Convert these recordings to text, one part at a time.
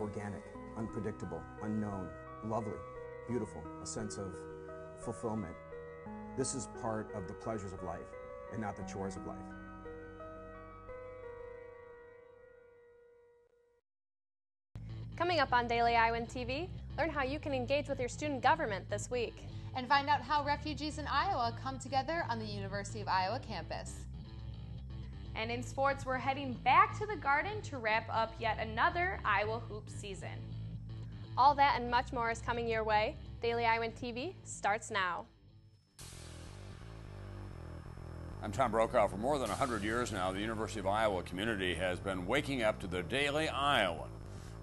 organic, unpredictable, unknown, lovely, beautiful, a sense of fulfillment. This is part of the pleasures of life and not the chores of life. Coming up on Daily Iowan TV, learn how you can engage with your student government this week. And find out how refugees in Iowa come together on the University of Iowa campus. And in sports, we're heading back to the Garden to wrap up yet another Iowa Hoops season. All that and much more is coming your way. Daily Iowan TV starts now. I'm Tom Brokaw. For more than 100 years now, the University of Iowa community has been waking up to the Daily Iowan.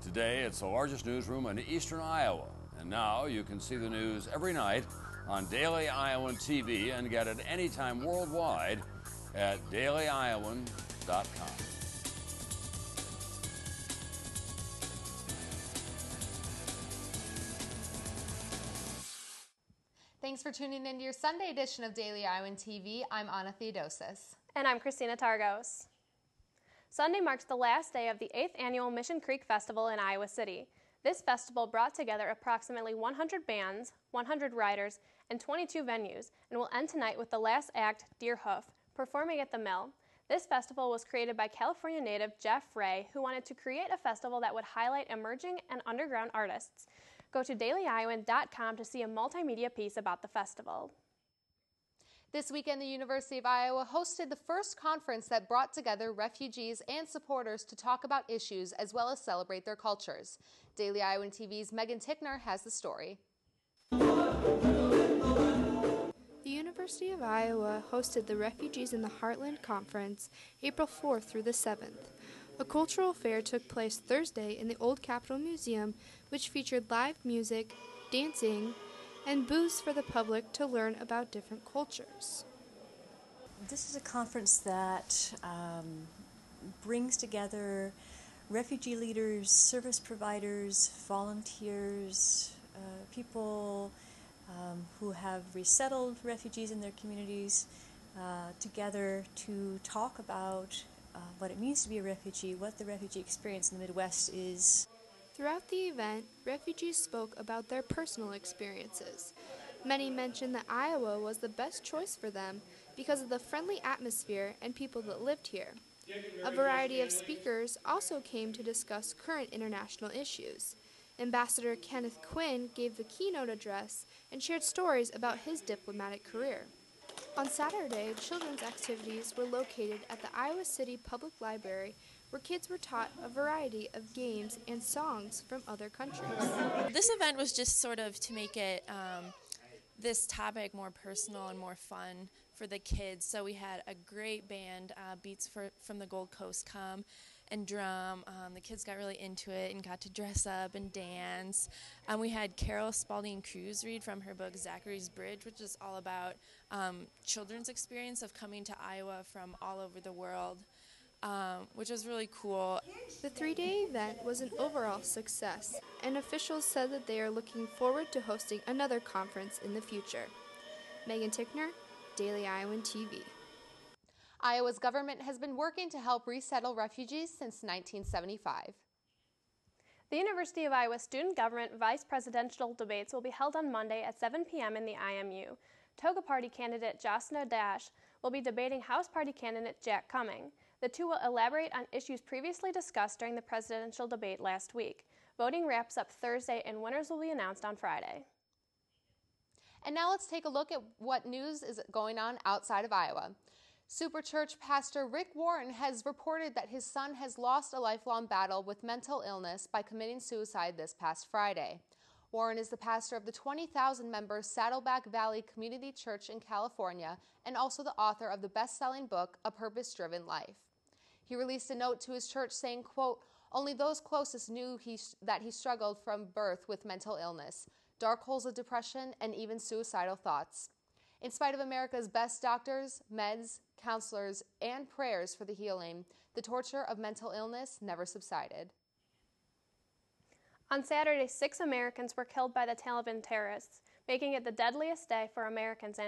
Today, it's the largest newsroom in eastern Iowa. And now you can see the news every night on Daily Iowan TV and get it anytime worldwide at dailyiowan.com. Thanks for tuning in to your Sunday edition of Daily Iowan TV. I'm Anna Theodosis. And I'm Christina Targos. Sunday marks the last day of the 8th annual Mission Creek Festival in Iowa City. This festival brought together approximately 100 bands, 100 riders, and 22 venues, and will end tonight with the last act, Deerhoof, performing at the Mill. This festival was created by California native Jeff Ray, who wanted to create a festival that would highlight emerging and underground artists. Go to dailyiowan.com to see a multimedia piece about the festival. This weekend, the University of Iowa hosted the first conference that brought together refugees and supporters to talk about issues as well as celebrate their cultures. Daily Iowan TV's Megan Tickner has the story. The University of Iowa hosted the Refugees in the Heartland Conference April 4th through the 7th. A cultural fair took place Thursday in the Old Capitol Museum, which featured live music, dancing, and booths for the public to learn about different cultures. This is a conference that brings together refugee leaders, service providers, volunteers, people who have resettled refugees in their communities together to talk about what it means to be a refugee, what the refugee experience in the Midwest is. Throughout the event, refugees spoke about their personal experiences. Many mentioned that Iowa was the best choice for them because of the friendly atmosphere and people that lived here. A variety of speakers also came to discuss current international issues. Ambassador Kenneth Quinn gave the keynote address and shared stories about his diplomatic career. On Saturday, children's activities were located at the Iowa City Public Library, where kids were taught a variety of games and songs from other countries. This event was just sort of to make it this topic more personal and more fun for the kids. So we had a great band, Beats from the Gold Coast come and drum. The kids got really into it and got to dress up and dance. We had Carol Spalding Cruz read from her book Zachary's Bridge, which is all about children's experience of coming to Iowa from all over the world, which was really cool. The 3-day event was an overall success, and officials said that they are looking forward to hosting another conference in the future. Megan Tickner, Daily Iowan TV. Iowa's government has been working to help resettle refugees since 1975. The University of Iowa student government vice presidential debates will be held on Monday at 7 p.m. in the IMU. Toga Party candidate Jasna Dash will be debating House Party candidate Jack Cumming. The two will elaborate on issues previously discussed during the presidential debate last week. Voting wraps up Thursday and winners will be announced on Friday. And now let's take a look at what news is going on outside of Iowa. Super Church pastor Rick Warren has reported that his son has lost a lifelong battle with mental illness by committing suicide this past Friday. Warren is the pastor of the 20,000-member Saddleback Valley Community Church in California and also the author of the best-selling book, A Purpose-Driven Life. He released a note to his church saying, quote, "Only those closest knew that he struggled from birth with mental illness, dark holes of depression, and even suicidal thoughts. In spite of America's best doctors, meds, counselors, and prayers for the healing, the torture of mental illness never subsided." On Saturday, 6 Americans were killed by the Taliban terrorists, making it the deadliest day for Americans in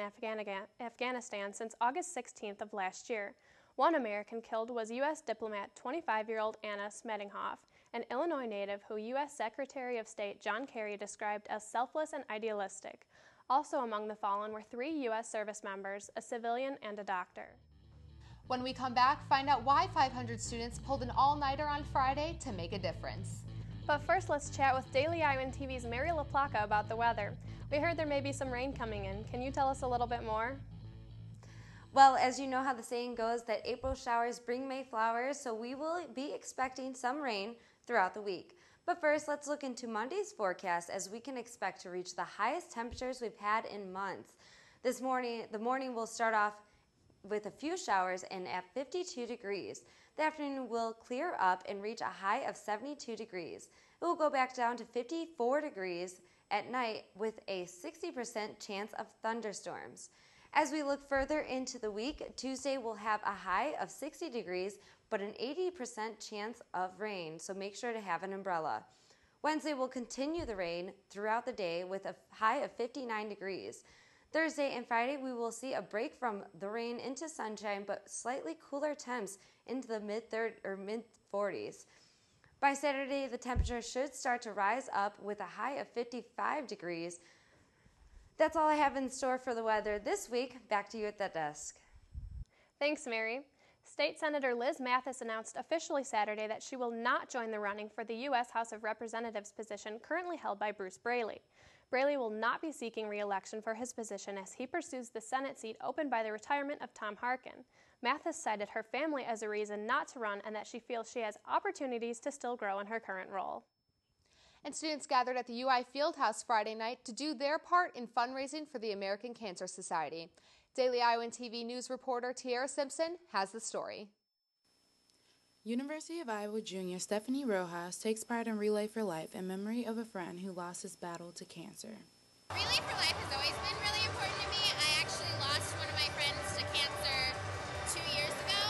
Afghanistan since August 16th of last year. One American killed was U.S. diplomat 25-year-old Anna Smedinghoff an Illinois native who U.S. Secretary of State John Kerry described as selfless and idealistic. Also among the fallen were 3 U.S. service members, a civilian, and a doctor. When we come back, find out why 500 students pulled an all-nighter on Friday to make a difference. But first, let's chat with Daily Iowan TV's Mary LaPlaca about the weather. We heard there may be some rain coming in. Can you tell us a little bit more? Well, as you know how the saying goes that April showers bring May flowers, so we will be expecting some rain throughout the week. But first, let's look into Monday's forecast, as we can expect to reach the highest temperatures we've had in months. The morning will start off with a few showers and at 52 degrees. The afternoon will clear up and reach a high of 72 degrees. It will go back down to 54 degrees at night with a 60% chance of thunderstorms. As we look further into the week, Tuesday will have a high of 60 degrees but an 80% chance of rain, so make sure to have an umbrella. Wednesday will continue the rain throughout the day with a high of 59 degrees. Thursday and Friday, we will see a break from the rain into sunshine, but slightly cooler temps into the mid-40s. By Saturday, the temperature should start to rise up with a high of 55 degrees. That's all I have in store for the weather this week. Back to you at the desk. Thanks, Mary. State Senator Liz Mathis announced officially Saturday that she will not join the running for the U.S. House of Representatives position currently held by Bruce Braley. Braley will not be seeking re-election for his position as he pursues the Senate seat opened by the retirement of Tom Harkin. Mathis cited her family as a reason not to run and that she feels she has opportunities to still grow in her current role. And students gathered at the UI Fieldhouse Friday night to do their part in fundraising for the American Cancer Society. Daily Iowan TV News reporter Tiara Simpson has the story. University of Iowa junior Stephanie Rojas takes part in Relay for Life in memory of a friend who lost his battle to cancer. Relay for Life has always been really important to me. I actually lost one of my friends to cancer 2 years ago,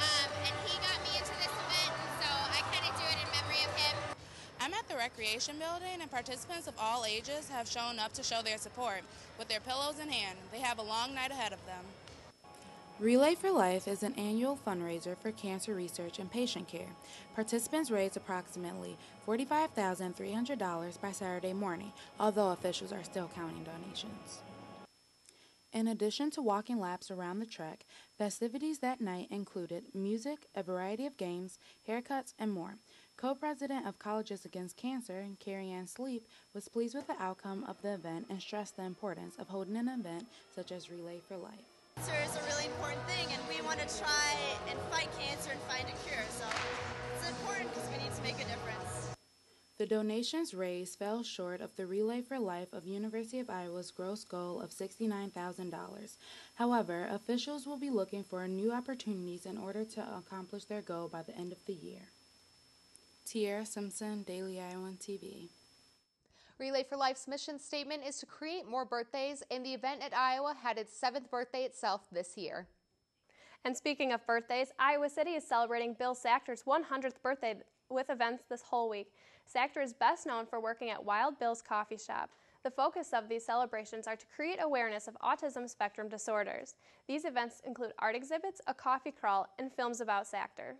and he got me into this event, and so I kind of do it in memory of him. I'm at the recreation building, and participants of all ages have shown up to show their support. With their pillows in hand, they have a long night ahead of them. Relay for Life is an annual fundraiser for cancer research and patient care. Participants raised approximately $45,300 by Saturday morning, although officials are still counting donations. In addition to walking laps around the track, festivities that night included music, a variety of games, haircuts, and more. Co-president of Colleges Against Cancer, Carrie Ann Sleep, was pleased with the outcome of the event and stressed the importance of holding an event such as Relay for Life. Cancer is a really important thing, and we want to try and fight cancer and find a cure, so it's important because we need to make a difference. The donations raised fell short of the Relay for Life of University of Iowa's gross goal of $69,000. However, officials will be looking for new opportunities in order to accomplish their goal by the end of the year. Tiara Simpson, Daily Iowan TV. Relay for Life's mission statement is to create more birthdays, and the event at Iowa had its 7th birthday itself this year. And speaking of birthdays, Iowa City is celebrating Bill Sachter's 100th birthday with events this whole week. Sachter is best known for working at Wild Bill's Coffee Shop. The focus of these celebrations are to create awareness of autism spectrum disorders. These events include art exhibits, a coffee crawl, and films about Sachter.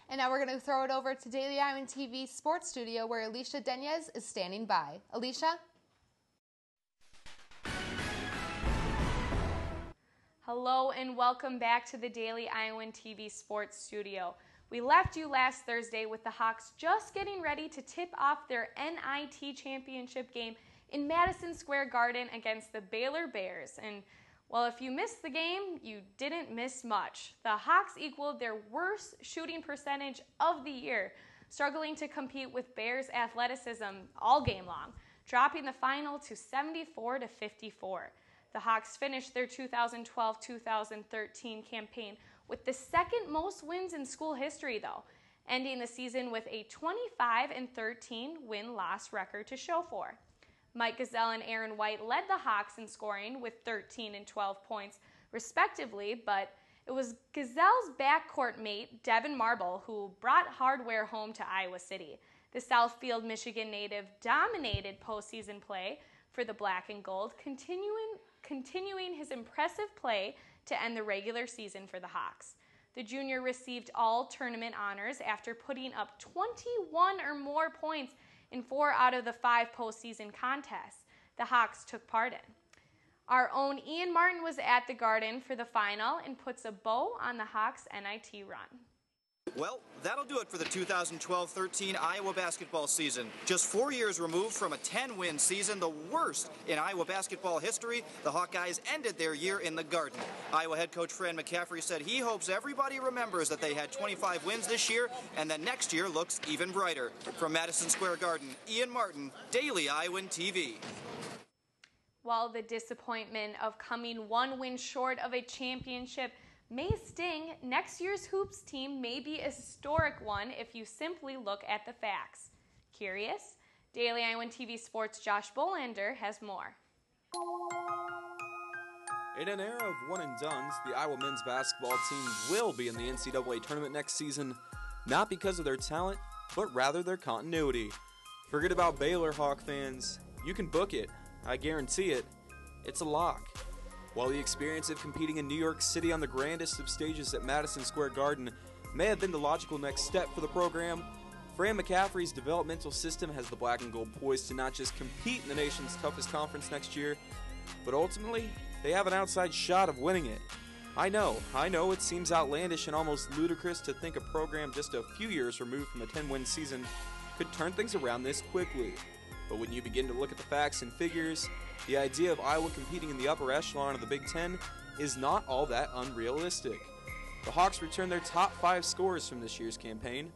And now we're going to throw it over to Daily Iowan TV Sports Studio, where Alicia Denez is standing by. Alicia? Hello and welcome back to the Daily Iowan TV Sports Studio. We left you last Thursday with the Hawks just getting ready to tip off their NIT championship game in Madison Square Garden against the Baylor Bears. And well, if you missed the game, you didn't miss much. The Hawks equaled their worst shooting percentage of the year, struggling to compete with Bears' athleticism all game long, dropping the final to 74-54. The Hawks finished their 2012-2013 campaign with the second most wins in school history, though, ending the season with a 25-13 win-loss record to show for. Mike Gesell and Aaron White led the Hawks in scoring with 13 and 12 points, respectively, but it was Gesell's backcourt mate, Devin Marble, who brought hardware home to Iowa City. The Southfield, Michigan native dominated postseason play for the Black and Gold, continuing his impressive play to end the regular season for the Hawks. The junior received all tournament honors after putting up 21 or more points in 4 out of the 5 postseason contests the Hawks took part in. Our own Ian Martin was at the Garden for the final and puts a bow on the Hawks' NIT run. Well, that'll do it for the 2012-13 Iowa basketball season. Just 4 years removed from a 10-win season, the worst in Iowa basketball history, the Hawkeyes ended their year in the Garden. Iowa head coach Fran McCaffrey said he hopes everybody remembers that they had 25 wins this year and that next year looks even brighter. From Madison Square Garden, Ian Martin, Daily Iowan TV. While the disappointment of coming 1 win short of a championship may sting, next year's Hoops team may be a historic one if you simply look at the facts. Curious? Daily Iowan TV Sports' Josh Bolander has more. In an era of one-and-dones, the Iowa men's basketball team will be in the NCAA tournament next season, not because of their talent, but rather their continuity. Forget about Baylor, Hawk fans. You can book it. I guarantee it. It's a lock. While the experience of competing in New York City on the grandest of stages at Madison Square Garden may have been the logical next step for the program, Fran McCaffrey's developmental system has the black and gold poised to not just compete in the nation's toughest conference next year, but ultimately, they have an outside shot of winning it. I know it seems outlandish and almost ludicrous to think a program just a few years removed from a 10-win season could turn things around this quickly. But when you begin to look at the facts and figures, the idea of Iowa competing in the upper echelon of the Big Ten is not all that unrealistic. The Hawks returned their top 5 scorers from this year's campaign.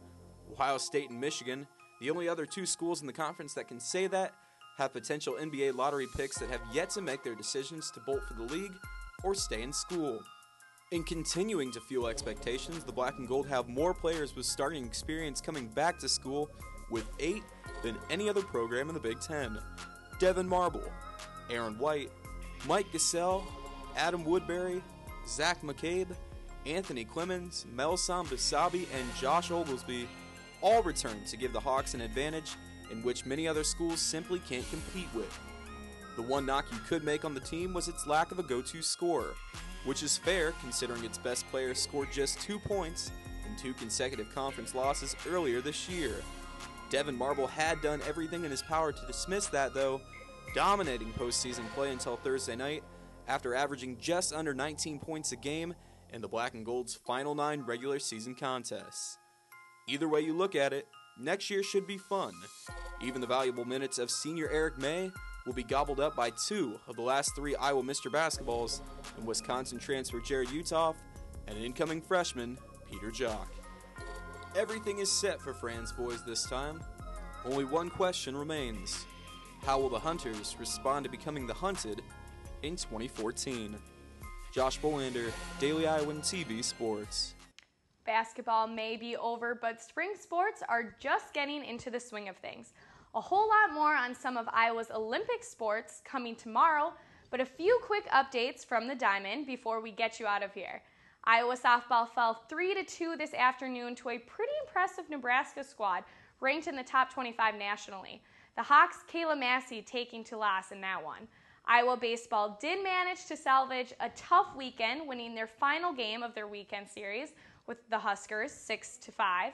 Ohio State and Michigan, the only other 2 schools in the conference that can say that, have potential NBA lottery picks that have yet to make their decisions to bolt for the league or stay in school. In continuing to fuel expectations, the Black and Gold have more players with starting experience coming back to school, with 8 than any other program in the Big Ten. Devin Marble, Aaron White, Mike Gasell, Adam Woodbury, Zach McCabe, Anthony Clemens, Melson Basabi, and Josh Oglesby all returned to give the Hawks an advantage in which many other schools simply can't compete with. The one knock you could make on the team was its lack of a go-to scorer, which is fair considering its best player scored just 2 points in 2 consecutive conference losses earlier this year. Devin Marble had done everything in his power to dismiss that, though, dominating postseason play until Thursday night after averaging just under 19 points a game in the Black and Gold's final 9 regular season contests. Either way you look at it, next year should be fun. Even the valuable minutes of senior Eric May will be gobbled up by 2 of the last 3 Iowa Mr. Basketballs in Wisconsin transfer Jared Utoff and incoming freshman Peter Jock. Everything is set for Fran's boys this time. Only one question remains. How will the Hunters respond to becoming the Hunted in 2014? Josh Bolander, Daily Iowan TV Sports. Basketball may be over, but spring sports are just getting into the swing of things. A whole lot more on some of Iowa's Olympic sports coming tomorrow, but a few quick updates from the Diamond before we get you out of here. Iowa softball fell 3-2 this afternoon to a pretty impressive Nebraska squad ranked in the top 25 nationally. The Hawks' Kayla Massey taking to last in that one. Iowa baseball did manage to salvage a tough weekend, winning their final game of their weekend series with the Huskers 6-5.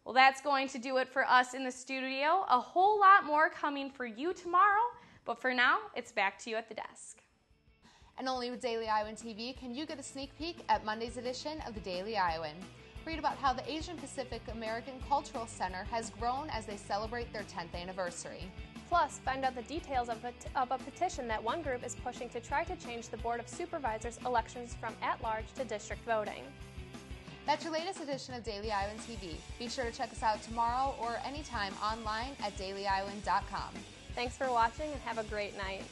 Well, that's going to do it for us in the studio. A whole lot more coming for you tomorrow, but for now, it's back to you at the desk. And only with Daily Iowan TV can you get a sneak peek at Monday's edition of the Daily Iowan. Read about how the Asian Pacific American Cultural Center has grown as they celebrate their 10th anniversary. Plus, find out the details of a petition that one group is pushing to try to change the Board of Supervisors elections from at-large to district voting. That's your latest edition of Daily Iowan TV. Be sure to check us out tomorrow or anytime online at dailyiowan.com. Thanks for watching and have a great night.